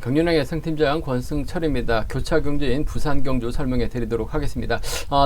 경륜의 예상팀장 권승철입니다. 교차 경주인 부산 경주 설명해 드리도록 하겠습니다.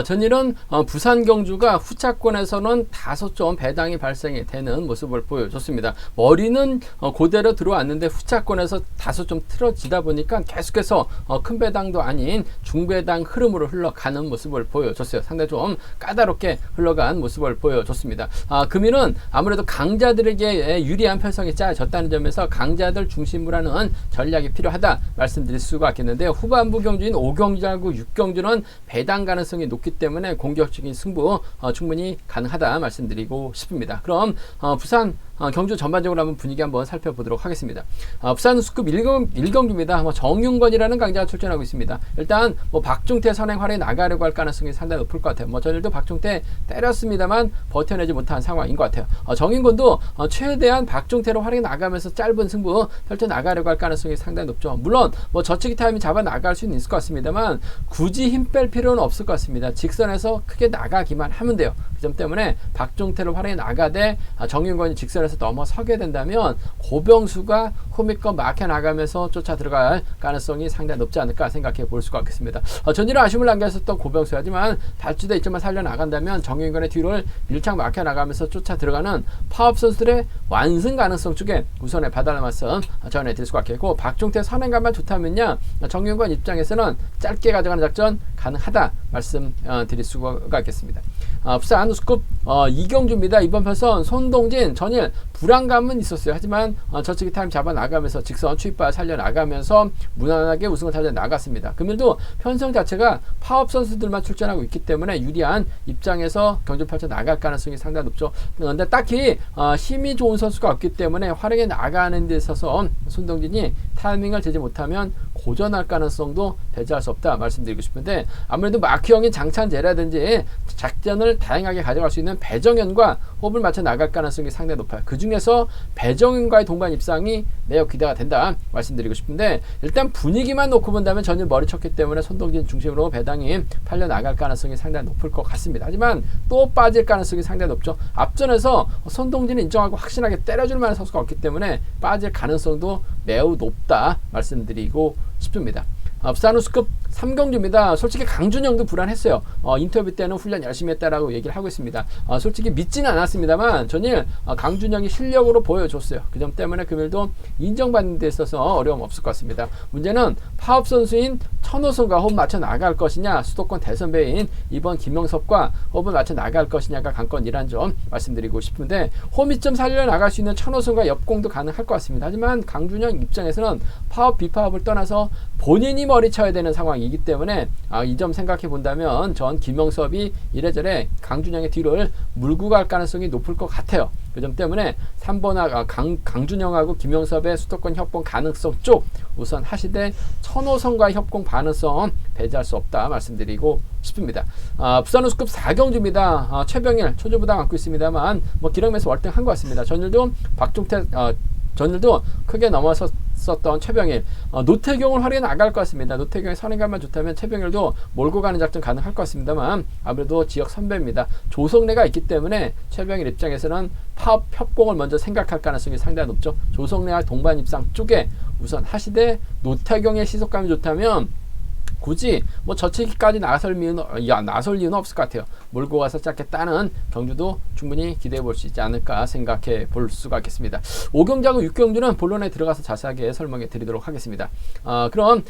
전일은 부산 경주가 후차권에서는 다소 좀 배당이 발생이 되는 모습을 보여줬습니다. 머리는 그대로 들어왔는데 후차권에서 다소 좀 틀어지다 보니까 계속해서 큰 배당도 아닌 중배당 흐름으로 흘러가는 모습을 보여줬어요. 상당히 좀 까다롭게 흘러간 모습을 보여줬습니다. 금일은 아무래도 강자들에게 유리한 편성이 짜여졌다는 점에서 강자들 중심으로 하는 전략이 필요하다 말씀드릴 수가 있겠는데요. 후반부 경주인 5경주하고 6경주는 배당 가능성이 높기 때문에 공격적인 승부 충분히 가능하다 말씀드리고 싶습니다. 그럼 부산 경주 전반적으로 한번 분위기 한번 살펴보도록 하겠습니다. 부산 수급 1경주입니다. 정윤건이라는 강자가 출전하고 있습니다. 일단 박종태 선행 활에 나가려고 할 가능성이 상당히 높을 것 같아요. 전일도 박종태 때렸습니다만 버텨내지 못한 상황인 것 같아요. 정윤건도 최대한 박종태로 활에 나가면서 짧은 승부 펼쳐 나가려고 할 가능성이 상당히 높죠. 물론 저치기 타임이 잡아 나갈 수는 있을 것 같습니다만 굳이 힘 뺄 필요는 없을 것 같습니다. 직선에서 크게 나가기만 하면 돼요. 그 점 때문에 박종태로 활에 나가되 정윤건이 직선에서 넘어서게 된다면 고병수가 후미껏 막혀 나가면서 쫓아 들어갈 가능성이 상당히 높지 않을까 생각해 볼 수가 있겠습니다. 전일은 아쉬움을 남겼었던 고병수 하지만 발주대 이점만 살려 나간다면 정윤건의 뒤를 밀착 막혀 나가면서 쫓아 들어가는 파업 선수들의 완승 가능성 쪽에 우선의 바다를 말씀 전해드릴 수가 있겠고, 박종태 선행감만 좋다면요 정윤건 입장에서는 짧게 가져가는 작전 가능하다 말씀 드릴 수가 있겠습니다. 부산 우스급 2경주입니다. 이번 편선 손동진 전일 불안감은 있었어요. 하지만 저치기 타임 잡아 나가면서 직선 추입바 살려 나가면서 무난하게 우승을 달려 나갔습니다. 금일도 편성 자체가 파업 선수들만 출전하고 있기 때문에 유리한 입장에서 경주 펼쳐 나갈 가능성이 상당히 높죠. 그런데 딱히 힘이 좋은 선수가 없기 때문에 활용해 나가는 데 있어서 손동진이 타이밍을 재지 못하면 고전할 가능성도 배제할 수 없다 말씀드리고 싶은데, 아무래도 마크형인 장찬재라든지 작전을 다양하게 가져갈 수 있는 배정현과 호흡을 맞춰 나갈 가능성이 상당히 높아요. 그 중에서 배정현과의 동반 입상이 매우 기대가 된다 말씀드리고 싶은데, 일단 분위기만 놓고 본다면 전혀 머리 쳤기 때문에 손동진 중심으로 배당이 팔려 나갈 가능성이 상당히 높을 것 같습니다. 하지만 또 빠질 가능성이 상당히 높죠. 앞전에서 손동진을 인정하고 확실하게 때려줄 만한 선수가 없기 때문에 빠질 가능성도 매우 높다 말씀드리고 싶습니다. 부산 우스급 3경주입니다. 솔직히 강준영도 불안했어요. 인터뷰 때는 훈련 열심히 했다라고 얘기를 하고 있습니다. 솔직히 믿지는 않았습니다만 전일 강준영이 실력으로 보여줬어요. 그 점 때문에 금일도 인정받는 데 있어서 어려움 없을 것 같습니다. 문제는 파업 선수인 천호선과 호흡 맞춰 나갈 것이냐, 수도권 대선배인 이번 김영섭과 호흡을 맞춰 나갈 것이냐가 관건이란 점 말씀드리고 싶은데, 호미점 살려 나갈 수 있는 천호선과 옆공도 가능할 것 같습니다. 하지만 강준영 입장에서는 파업 비파업을 떠나서 본인이 머리 쳐야 되는 상황이기 때문에 이 점 생각해 본다면 전 김영섭이 이래저래 강준영의 뒤를 물고 갈 가능성이 높을 것 같아요. 그 점 때문에 3번 강준영하고 김영섭의 수도권 협공 가능성 쪽 우선 하시되 천호선과의 협공 가능성 배제할 수 없다 말씀드리고 싶습니다. 부산 우스급 4경주입니다. 최병일 초조부당 안고 있습니다만 기록에서 월등한 것 같습니다. 전일도 박종태 전일도 크게 넘어섰던 최병일, 노태경을 활용해 나갈 것 같습니다. 노태경의 선행감만 좋다면 최병일도 몰고 가는 작전 가능할 것 같습니다만 아무래도 지역 선배입니다. 조성래가 있기 때문에 최병일 입장에서는 파업 협공을 먼저 생각할 가능성이 상당히 높죠. 조성래와 동반 입상 쪽에 우선 하시되 노태경의 시속감이 좋다면 굳이 저치기까지 나설 이유는 없을 것 같아요. 몰고 가서 짧게 따는 경주도 충분히 기대해 볼 수 있지 않을까 생각해 볼 수가 있겠습니다. 5경주하고 6경주는 본론에 들어가서 자세하게 설명해 드리도록 하겠습니다. 그럼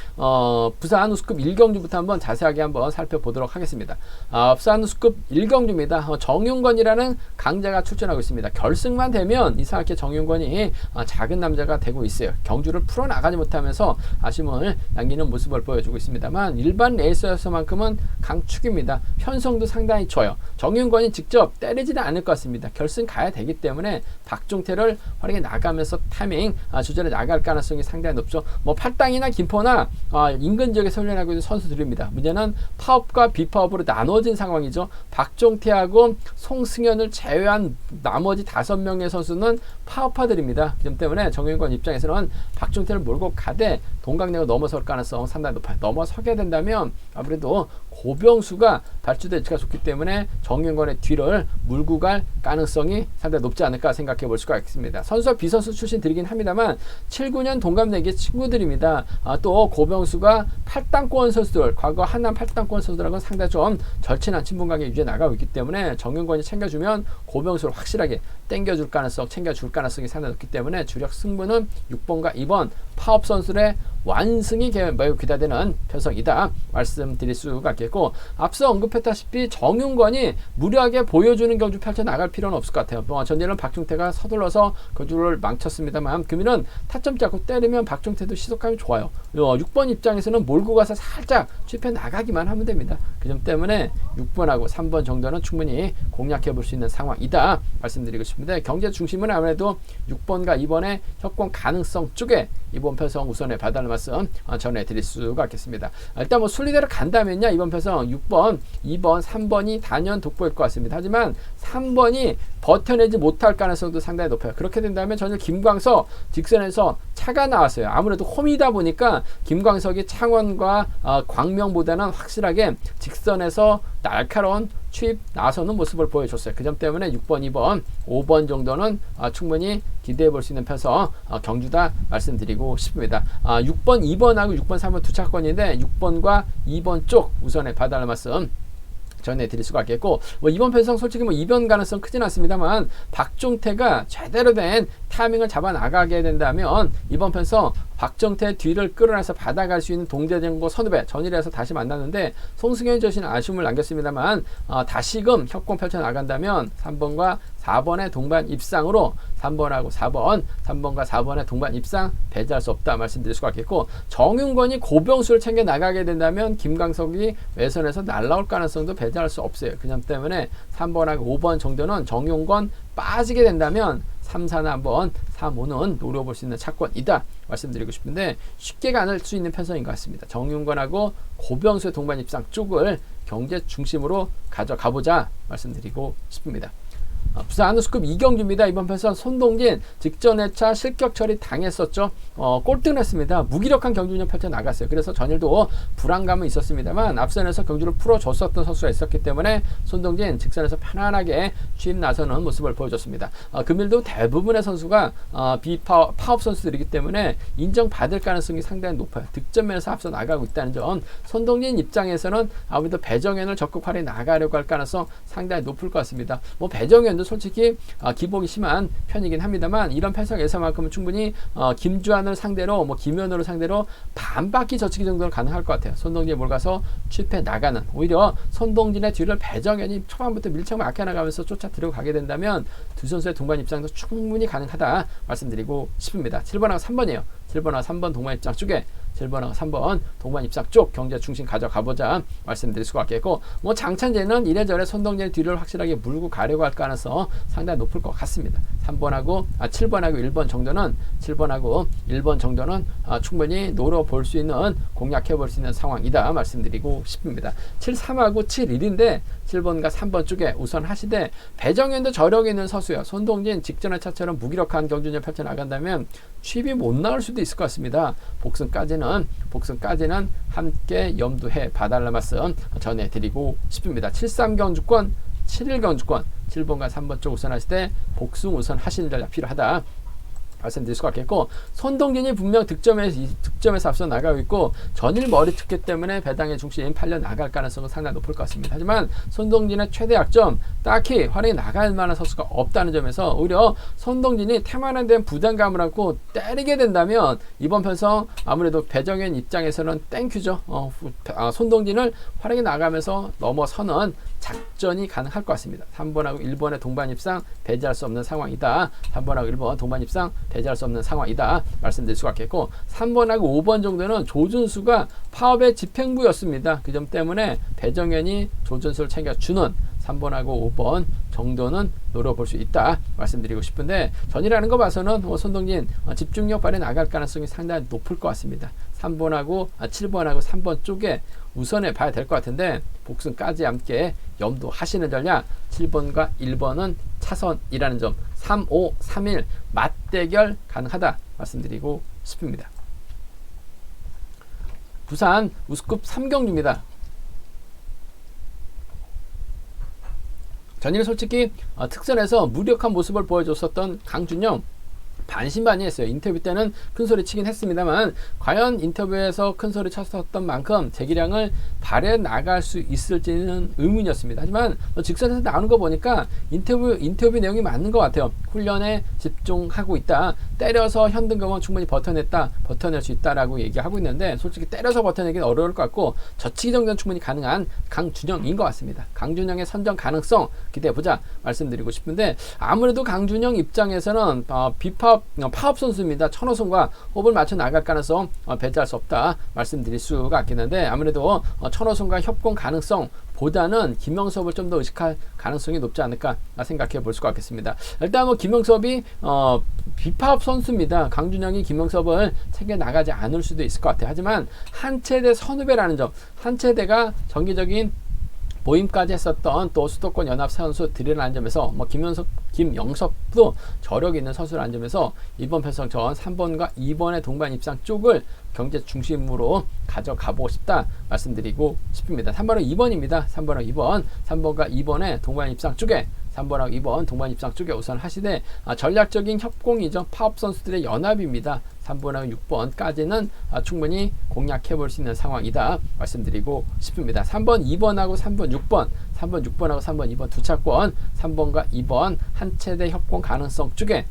부산 우스급 1경주부터 한번 자세하게 한번 살펴보도록 하겠습니다. 부산 우스급 1경주입니다. 정윤건이라는 강자가 출전하고 있습니다. 결승만 되면 이상하게 정윤건이 작은 남자가 되고 있어요. 경주를 풀어나가지 못하면서 아쉬움을 남기는 모습을 보여주고 있습니다만 일반 레이서에서만큼은 강축입니다. 편성도 상당히 좋아요. 정윤건이 직접 때리지는 않을 것 같습니다. 결승 가야 되기 때문에 박종태를 활용해 나가면서 타이밍 조절해 나갈 가능성이 상당히 높죠. 팔당이나 김포나 인근 지역에 훈련하고 있는 선수들입니다. 문제는 파업과 비파업으로 나눠진 상황이죠. 박종태하고 송승현을 제외한 나머지 5명의 선수는 파업파들입니다. 그 점 때문에 정윤건 입장에서는 박종태를 몰고 가되 동강내가 넘어설 가능성 상당히 높아요. 넘어서게 하게 된다면 아무래도 고병수가 발주대지가 좋기 때문에 정윤건의 뒤를 물고 갈 가능성이 상당히 높지 않을까 생각해 볼 수가 있습니다. 선수와 비선수 출신들이긴 합니다만 7-9년 동갑내기 친구들입니다. 또 고병수가 8단권 선수들, 과거 한남 8단권 선수들하고는 상당히 좀 절친한 친분관계 유지해 나가고 있기 때문에 정윤건이 챙겨주면 고병수를 확실하게 챙겨줄 가능성이 상당히 높기 때문에 주력 승부는 6번과 2번 파업 선수들의 완승이 매우 기대되는 편성이다 말씀드릴 수가 있겠고, 앞서 언급했다시피 정윤건이 무리하게 보여주는 경주 펼쳐나갈 필요는 없을 것 같아요. 전일은 박중태가 서둘러서 경주를 망쳤습니다만 금일은 타점 잡고 때리면 박중태도 시속감이 좋아요. 6번 입장에서는 몰고 가서 살짝 쥐펴 나가기만 하면 됩니다. 그 점 때문에 6번하고 3번 정도는 충분히 공략해 볼 수 있는 상황이다 말씀드리고 싶습니다. 경제 중심은 아무래도 6번과 2번의 협공 가능성 쪽에 이번 편성 우선에 봐달라는 말씀 전해드릴 수가 있겠습니다. 일단 순리대로 간다면요, 이번 편성 6번, 2번, 3번이 단연 돋보일 것 같습니다. 하지만 3번이 버텨내지 못할 가능성도 상당히 높아요. 그렇게 된다면 전일 김광석 직선에서 차가 나왔어요. 아무래도 홈이다 보니까 김광석이 창원과 광명보다는 확실하게 직선에서 날카로운 추입 나서는 모습을 보여줬어요. 그 점 때문에 6번, 2번, 5번 정도는 충분히 기대해 볼 수 있는 편성 경주다 말씀드리고 싶습니다. 6번, 2번하고 6번, 3번 두 차권인데 6번과 2번 쪽 우선에 봐달라는 말씀 전해드릴 수가 있겠고, 이번 편성 솔직히 이변 가능성 크진 않습니다만 박종태가 제대로 된 타이밍을 잡아 나가게 된다면 이번 편성 박정태 뒤를 끌어내서 받아갈 수 있는 동대전고 선후배 전일에서 다시 만났는데 송승현 저씨는 아쉬움을 남겼습니다만 다시금 협공 펼쳐 나간다면 3번과 4번의 동반 입상으로 3번과 4번의 동반 입상 배제할 수 없다 말씀드릴 수가 있겠고, 정윤건이 고병수를 챙겨 나가게 된다면 김광석이 외선에서 날라올 가능성도 배제할 수 없어요. 그 점 때문에 3번하고 5번 정도는 정윤건 빠지게 된다면 3, 4는 한번 3, 5는 노려볼 수 있는 차권이다 말씀드리고 싶은데 쉽게 가는 수 있는 편성인 것 같습니다. 정윤건하고 고병수의 동반 입상 쪽을 경제 중심으로 가져가보자 말씀드리고 싶습니다. 부산 한우스컵 2경주입니다. 이번 편선 손동진 직전 회차 실격 처리 당했었죠. 꼴등했습니다. 무기력한 경주 운영 펼쳐 나갔어요. 그래서 전일도 불안감은 있었습니다만 앞선에서 경주를 풀어줬었던 선수가 있었기 때문에 손동진 직선에서 편안하게 취입 나서는 모습을 보여줬습니다. 금일도 대부분의 선수가 파업 선수들이기 때문에 인정받을 가능성이 상당히 높아요. 득점면에서 앞서 나가고 있다는 점, 손동진 입장에서는 아무래도 배정현을 적극 활용해 나가려고 할 가능성 상당히 높을 것 같습니다. 배정현도 솔직히 기복이 심한 편이긴 합니다만 이런 편성에서만큼은 충분히 김주환을 상대로 김현우를 상대로 반바퀴 젖히기 정도는 가능할 것 같아요. 손동진에 몰가서 취입해 나가는, 오히려 손동진의 뒤를 배정현이 초반부터 밀착 아껴나가면서 쫓아 들어가게 된다면 두 선수의 동반 입장도 충분히 가능하다 말씀드리고 싶습니다. 7번하고 3번이에요. 7번하고 3번 동반 입장 쪽에 7번하고 3번 동반 입상 쪽 경제 중심 가져가보자 말씀드릴 수가 있겠고, 장찬재는 이래저래 손동진의 뒤를 확실하게 물고 가려고 할 가능성 상당히 높을 것 같습니다. 7번하고 1번 정도는 7번하고 1번 정도는 충분히 노려볼 수 있는, 공략해 볼 수 있는 상황이다 말씀드리고 싶습니다. 7-3하고 7-1인데 7번과 3번 쪽에 우선 하시되 배정현도 저력이 있는 선수예요. 손동진 직전의 차처럼 무기력한 경주를 펼쳐 나간다면 취입이 못 나올 수도 있을 것 같습니다. 복승까지는 함께 염두해 봐달라 말씀 전해드리고 싶습니다. 7-3경주권, 7-1경주권 7번과 3번 쪽 우선 하실 때 복승 우선 하시는 전략 필요하다 말씀드릴 수가 있겠고, 손동진이 분명 득점에서 앞서 나가고 있고 전일 머리 특기 때문에 배당의 중심 팔려 나갈 가능성은 상당히 높을 것 같습니다. 하지만 손동진의 최대 약점, 딱히 활용이 나갈 만한 선수가 없다는 점에서 오히려 손동진이 태만한 데는 부담감을 안고 때리게 된다면 이번 편성 아무래도 배정현 입장에서는 땡큐죠. 손동진을 활용이 나가면서 넘어서는 작전이 가능할 것 같습니다. 3번하고 1번의 동반 입상 배제할 수 없는 상황이다. 3번하고 1번 동반 입상 배제할 수 없는 상황이다 말씀드릴 수가 있겠고, 3번하고 5번 정도는 조준수가 파업의 집행부였습니다. 그 점 때문에 배정현이 조준수를 챙겨주는 3번하고 5번 정도는 노려볼 수 있다 말씀드리고 싶은데, 전이라는 거 봐서는 손동진 집중력 발휘 나갈 가능성이 상당히 높을 것 같습니다. 7번하고 3번 쪽에 우선해 봐야 될 것 같은데 복승까지 함께 염두하시는 전략, 7번과 1번은 차선이라는 점, 3, 5, 3일 맞대결 가능하다 말씀드리고 싶습니다. 부산 우스컵 3경주입니다. 전일 솔직히 특선에서 무력한 모습을 보여줬었던 강준영 반신반의했어요. 인터뷰 때는 큰 소리 치긴 했습니다만 과연 인터뷰에서 큰 소리 쳤었던 만큼 재기량을 발휘해 나갈 수 있을지는 의문이었습니다. 하지만 직선에서 나오는 거 보니까 인터뷰 내용이 맞는 것 같아요. 훈련에 집중하고 있다. 때려서 현등검은 충분히 버텨낼 수 있다라고 얘기하고 있는데 솔직히 때려서 버텨내기는 어려울 것 같고 젖히기 정도는 충분히 가능한 강준영인 것 같습니다. 강준영의 선정 가능성 기대해보자 말씀드리고 싶은데 아무래도 강준영 입장에서는 파업 선수입니다. 천호선과 호흡을 맞춰 나갈 가능성 배제할 수 없다 말씀드릴 수가 있겠는데 아무래도 천호선과 협공 가능성 보다는 김영섭을 좀 더 의식할 가능성이 높지 않을까 생각해 볼 수가 있겠습니다. 일단 김영섭이 비파업 선수입니다. 강준영이 김영섭을 챙겨 나가지 않을 수도 있을 것 같아요. 하지만 한체대 선후배라는 점, 한체대가 정기적인 모임까지 했었던 또 수도권 연합 선수들이라는 점에서 김영섭도 저력 있는 선수라는 점에서 이번 편성전 3번과 2번의 동반 입상 쪽을 경제 중심으로 가져가보고 싶다 말씀드리고 싶습니다. 3번은 2번입니다. 3번하고 2번, 3번과 2번의 동반 입상 쪽에 3번하고 2번 동반 입상 쪽에 우선 하시되 전략적인 협공이죠. 파업 선수들의 연합입니다. 3번하고 6번까지는 충분히 공략해 볼 수 있는 상황이다 말씀드리고 싶습니다. 3번, 2번하고 3번, 6번 3번, 6번하고 3번, 2번 두 차권 3번과 2번 한 체대 협공 가능성 쪽에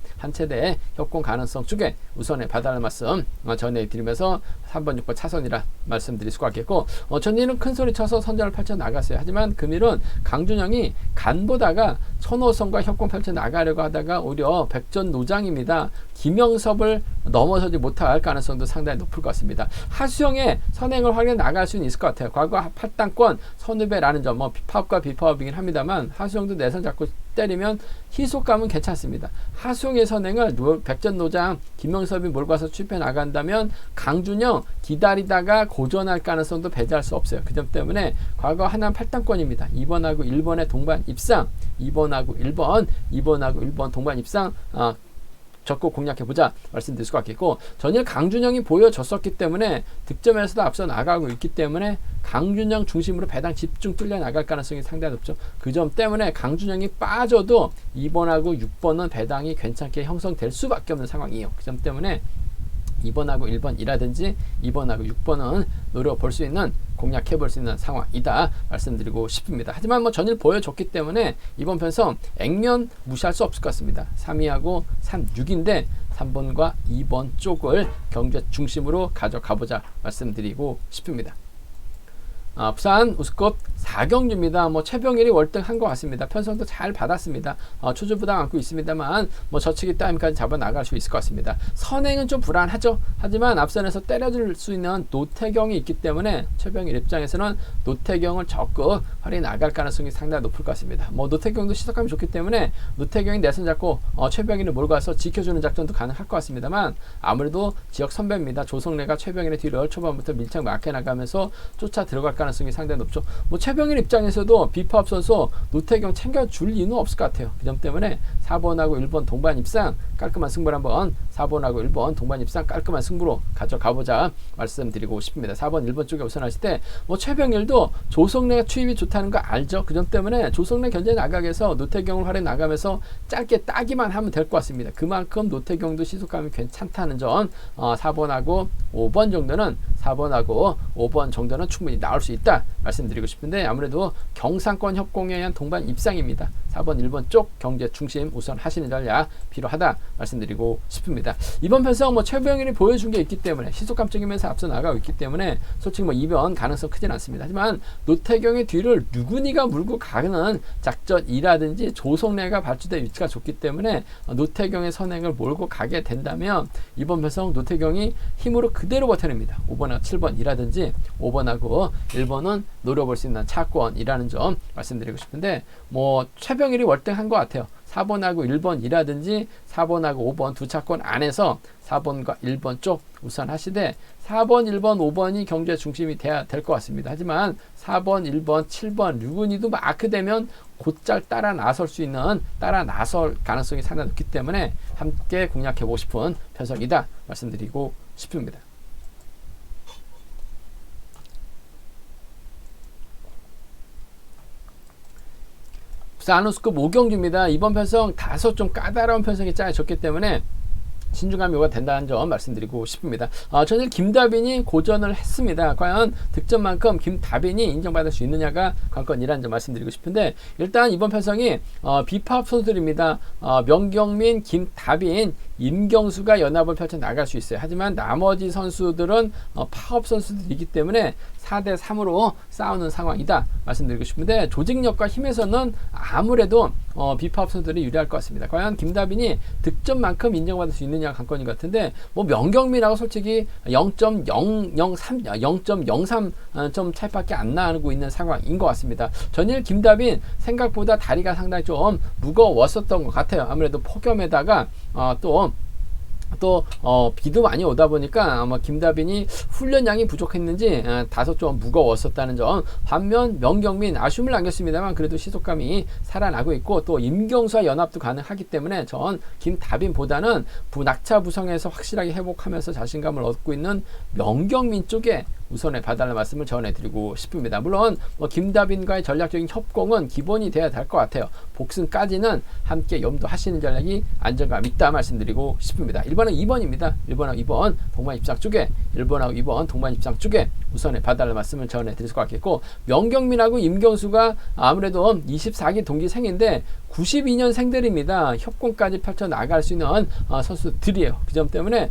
우선에 봐달라는 말씀 전해드리면서 3번, 6번 차선이라 말씀드릴 수가 있겠고 전일은 큰 소리 쳐서 선전을 펼쳐 나갔어요. 하지만 금일은 강준영이 간보다가 천호선과 협공 펼쳐 나가려고 하다가 오히려 백전노장입니다. 김영섭을 넘어서지 못할 가능성도 상당히 높을 것 같습니다. 하수영의 선행을 확인해 나갈 수는 있을 것 같아요. 과거 8단권 선후배라는 점, 파업과 비파업이긴 합니다만 하수영도 내선 잡고 때리면 희속감은 괜찮습니다. 하수영의 선행을 백전노장 김영섭이 몰고 와서 추입해 나간다면 강준영 기다리다가 고전할 가능성도 배제할 수 없어요. 그 점 때문에 과거 하남 8단권입니다. 2번하고 1번의 동반 입상 2번하고 1번 동반 입상 적극 공략해보자 말씀드릴 수가 있겠고 전일 강준영이 보여줬었기 때문에 득점에서도 앞서 나가고 있기 때문에 강준영 중심으로 배당 집중 뚫려 나갈 가능성이 상당히 높죠. 그 점 때문에 강준영이 빠져도 2번하고 6번은 배당이 괜찮게 형성될 수밖에 없는 상황이에요. 그 점 때문에 2번하고 1번이라든지 2번하고 6번은 노려볼 수 있는 공략해볼 수 있는 상황이다 말씀드리고 싶습니다. 하지만 전일 보여줬기 때문에 이번 편성 액면 무시할 수 없을 것 같습니다. 3위하고 3, 6인데 3번과 2번 쪽을 경제 중심으로 가져가보자 말씀드리고 싶습니다. 부산 우스컵 4경주입니다. 최병일이 월등한 것 같습니다. 편성도 잘 받았습니다. 초주부담 안고 있습니다만 저치기 타임까지 잡아 나갈 수 있을 것 같습니다. 선행은 좀 불안하죠. 하지만 앞선에서 때려줄 수 있는 노태경이 있기 때문에 최병일 입장에서는 노태경을 적극 활용해 나갈 가능성이 상당히 높을 것 같습니다. 노태경도 시작하면 좋기 때문에 노태경이 내선 잡고 최병일을 몰고 와서 지켜주는 작전도 가능할 것 같습니다만 아무래도 지역 선배입니다. 조성래가 최병일의 뒤를 초반부터 밀착 막혀 나가면서 쫓아 들어갈 가능성이 상당히 높죠. 최병일 입장에서도 비파업 선수 노태경 챙겨줄 이유는 없을 것 같아요. 그 점 때문에 4번하고 1번 동반 입상 깔끔한 승부를 한번 4번하고 1번 동반 입상 깔끔한 승부로 가져가보자 말씀드리고 싶습니다. 4번, 1번 쪽에 우선하실 때 최병일도 조성래가 추입이 좋다는 거 알죠. 그 점 때문에 조성래 견제 나가기 위해서 노태경을 활용 나가면서 짧게 따기만 하면 될 것 같습니다. 그만큼 노태경도 시속감이 괜찮다는 점 4번하고 5번 정도는 충분히 나올 수 있다 말씀드리고 싶은데 아무래도 경상권 협공에 의한 동반 입상입니다. 4번, 1번 쪽 경제 중심 우선 하시는 전략 필요하다 말씀드리고 싶습니다. 이번 편성 최병일이 보여준 게 있기 때문에 시속감적이면서 앞서 나가고 있기 때문에 솔직히 2번 가능성 크진 않습니다. 하지만 노태경의 뒤를 누구니가 물고 가는 작전이라든지 조성래가 발주된 위치가 좋기 때문에 노태경의 선행을 몰고 가게 된다면 이번 편성 노태경이 힘으로 그대로 버텨냅니다. 5번하고 7번이라든지 5번하고 1번은 노려볼 수 있는 차권이라는 점 말씀드리고 싶은데 최병일이 월등한 것 같아요. 4번하고 1번이라든지 4번하고 5번 두 차권 안에서 4번과 1번 쪽 우선 하시되 4번, 1번, 5번이 경제 중심이 돼야 될 것 같습니다. 하지만 4번, 1번, 7번, 6은이도 마크되면 곧잘 따라 나설 가능성이 상당히 높기 때문에 함께 공략해보고 싶은 편성이다 말씀드리고 싶습니다. 사누스급 오경주입니다. 이번 편성 다소 좀 까다로운 편성이 짜여졌기 때문에 신중함이 요가 된다는 점 말씀드리고 싶습니다. 전일 김다빈이 고전을 했습니다. 과연 득점만큼 김다빈이 인정받을 수 있느냐가 관건이라는 점 말씀드리고 싶은데, 일단 이번 편성이 비파업 선수들입니다. 명경민, 김다빈, 임경수가 연합을 펼쳐 나갈 수 있어요. 하지만 나머지 선수들은 파업 선수들이기 때문에 4대3으로 싸우는 상황이다 말씀드리고 싶은데, 조직력과 힘에서는 아무래도 비파업 선수들이 유리할 것 같습니다. 과연 김다빈이 득점만큼 인정받을 수 있느냐 관건인 것 같은데, 뭐 명경민하고 솔직히 0.03점 차이밖에 안 나고 있는 상황인 것 같습니다. 전일 김다빈 생각보다 다리가 상당히 좀 무거웠었던 것 같아요. 아무래도 폭염에다가 또 비도 많이 오다 보니까 아마 김다빈이 훈련량이 부족했는지 다소 좀 무거웠었다는 점. 반면 명경민 아쉬움을 남겼습니다만 그래도 시속감이 살아나고 있고, 또 임경수와 연합도 가능하기 때문에 전 김다빈보다는 낙차 부성에서 확실하게 회복하면서 자신감을 얻고 있는 명경민 쪽에 우선에 봐달라는 말씀을 전해드리고 싶습니다. 물론 김다빈과의 전략적인 협공은 기본이 돼야 될 것 같아요. 복승까지는 함께 염두하시는 전략이 안정감 있다 말씀드리고 싶습니다. 1번은 2번입니다. 1번하고 2번 동반 입상 쪽에, 1번하고 2번 동반 입상 쪽에 우선에 봐달라는 말씀을 전해드릴 것 같겠고, 명경민하고 임경수가 아무래도 24기 동기생인데 92년생들입니다. 협공까지 펼쳐 나갈 수 있는 선수들이에요. 그 점 때문에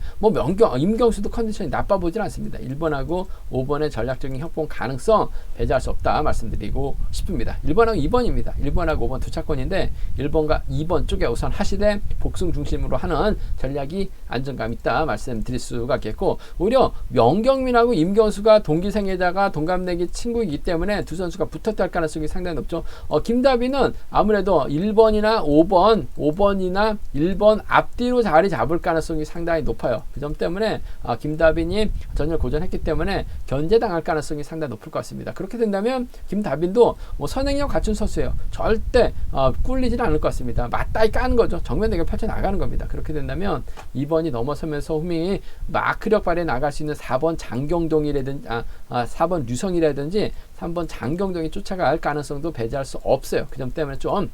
임경수도 컨디션이 나빠 보질 않습니다. 1번하고 5번의 전략적인 협공 가능성 배제할 수 없다 말씀드리고 싶습니다. 1번하고 2번입니다. 1번하고 5번 두 차권인데 1번과 2번 쪽에 우선 하시되 복승 중심으로 하는 전략이 안정감 있다 말씀드릴 수가 있겠고, 오히려 명경민하고 임경수가 동기생에다가 동갑내기 친구이기 때문에 두 선수가 붙었다 할 가능성이 상당히 높죠. 김다빈은 아무래도 1번이나 5번이나 1번 앞뒤로 자리 잡을 가능성이 상당히 높아요. 그 점 때문에 김다빈이 전열 고전했기 때문에 견제당할 가능성이 상당히 높을 것 같습니다. 그렇게 된다면 김다빈도 선행력 갖춘 선수예요. 절대 꿀리지는 않을 것 같습니다. 맞다이 까는 거죠. 정면 대결 펼쳐 나가는 겁니다. 그렇게 된다면 2번이 넘어서면서 흠이 마크력 발휘해 나갈 수 있는 4번 장경동이라든지 4번 류성이라든지 3번 장경동이 쫓아갈 가능성도 배제할 수 없어요. 그 점 때문에 좀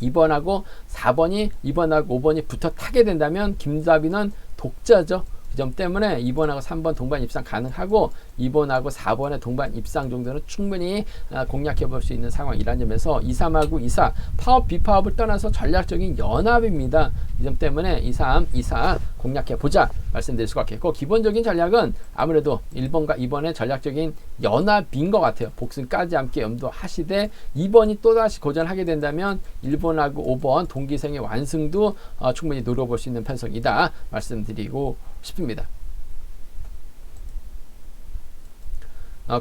2번하고 5번이 붙어 타게 된다면 김다빈은 독자죠. 그 점 때문에 2번하고 3번 동반 입상 가능하고 2번하고 4번의 동반 입상 정도는 충분히 공략해 볼 수 있는 상황이라는 점에서 2, 3하고 2, 4 파업, 비파업을 떠나서 전략적인 연합입니다. 이 점 때문에 2, 3, 2, 4 공략해 보자 말씀드릴 수가 있겠고, 기본적인 전략은 아무래도 1번과 2번의 전략적인 연합인 것 같아요. 복승까지 함께 염두하시되 2번이 또다시 고전하게 된다면 1번하고 5번 동기생의 완승도 충분히 노려볼 수 있는 편성이다 말씀드리고 싶습니다.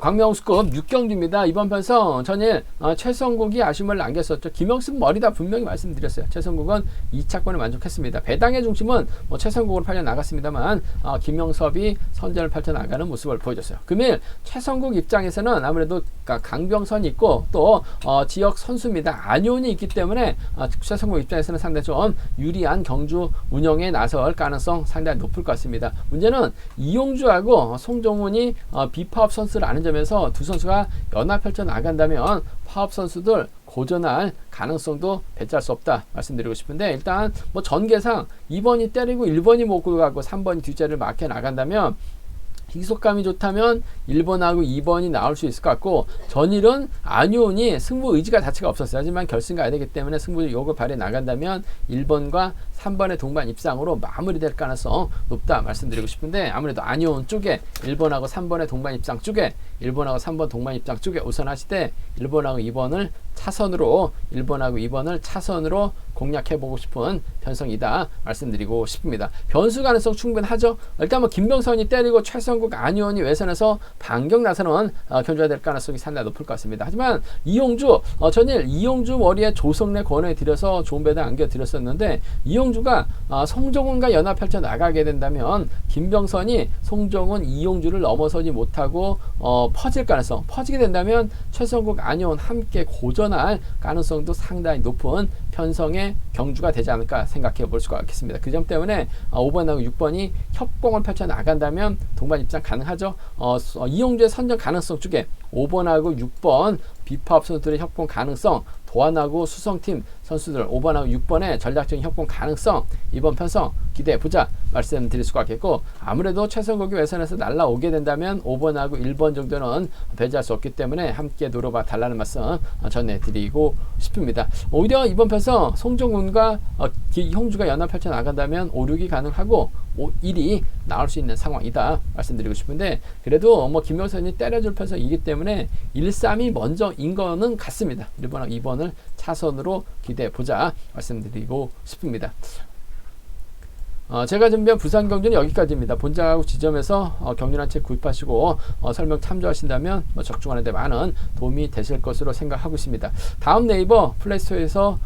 광명수급 6경주입니다. 이번 편성 전일 최성국이 아쉬움을 남겼었죠. 김영습 머리다 분명히 말씀드렸어요. 최성국은 2차권에 만족했습니다. 배당의 중심은 최성국으로 팔려 나갔습니다만 김영섭이 선전을 펼쳐 나가는 모습을 보여줬어요. 금일 최성국 입장에서는 아무래도 강병선이 있고 또 지역 선수입니다. 안효은이 있기 때문에 최성국 입장에서는 상당히 좀 유리한 경주 운영에 나설 가능성 상당히 높을 것 같습니다. 문제는 이용주하고 송정훈이 비파업 선수를 아는 점에서 두 선수가 연합 펼쳐 나간다면 파업 선수들 고전할 가능성도 배제할 수 없다 말씀드리고 싶은데, 일단 전개상 2번이 때리고 1번이 먹고 가고 3번이 뒷자리를 막혀 나간다면 희속감이 좋다면 1번하고 2번이 나올 수 있을 것 같고, 전일은 안효은이 승부 의지가 자체가 없었어요. 하지만 결승 가야 되기 때문에 승부 욕을 발휘해 나간다면 1번과 3번의 동반 입상으로 마무리될 가능성 높다 말씀드리고 싶은데, 아무래도 안효은 쪽에 1번하고 3번의 동반 입상 쪽에 1번하고 3번 동반 입상 쪽에 우선 하시되 1번하고 2번을 차선으로 1번하고 2번을 차선으로 공략해보고 싶은 편성이다 말씀드리고 싶습니다. 변수 가능성 충분하죠. 일단 김병선이 때리고 최성국, 안효은이 외선에서 반격 나서는 견줘야 될 가능성이 상당히 높을 것 같습니다. 하지만 이용주 전일 이용주 머리에 조성래 권해드려서 좋은 배당 안겨드렸었는데, 이용주가 송정훈과 연합 펼쳐 나가게 된다면 김병선이 송정훈, 이용주를 넘어서지 못하고 퍼질 가능성, 퍼지게 된다면 최성국, 안효은 함께 고전할 가능성도 상당히 높은 편성의 경주가 되지 않을까 생각해 볼 수가 있겠습니다. 그 점 때문에 5번하고 6번이 협공을 펼쳐 나간다면 동반 입장 가능하죠. 이용주의 선정 가능성 쪽에 5번하고 6번 비파업 선수들의 협공 가능성 보완하고 수성팀 선수들 5번하고 6번의 전략적인 협공 가능성 이번 편성 기대해 보자 말씀드릴 수가 있겠고, 아무래도 최선국이 외선에서 날라오게 된다면 5번하고 1번 정도는 배제할 수 없기 때문에 함께 노려봐 달라는 말씀 전해드리고 싶습니다. 오히려 이번 편성 송정훈과 홍주가 연합 펼쳐 나간다면 5, 6이 가능하고 1이 나올 수 있는 상황이다 말씀드리고 싶은데, 그래도 뭐 김효선이 때려줄 편성이기 때문에 1, 3이 먼저인 거는 같습니다. 1번하고 2번을 차선으로 기대해 보자 말씀드리고 싶습니다. 제가 준비한 부산 경주는 여기까지입니다. 본장하고 지점에서 경륜한 책 구입하시고 설명 참조하신다면 적중하는 데 많은 도움이 되실 것으로 생각하고 있습니다. 다음 네이버 플레이스토어에서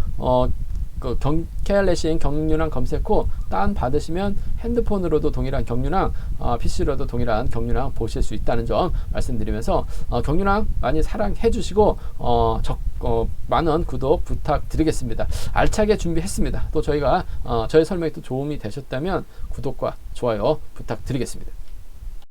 KR레싱 경륜왕 검색 후 다운 받으시면 핸드폰으로도 동일한 경륜왕, PC로도 동일한 경륜왕 보실 수 있다는 점 말씀드리면서 경륜왕 많이 사랑해 주시고 많은 구독 부탁드리겠습니다. 알차게 준비했습니다. 또 저희가 저희 설명이 또 도움이 되셨다면 구독과 좋아요 부탁드리겠습니다.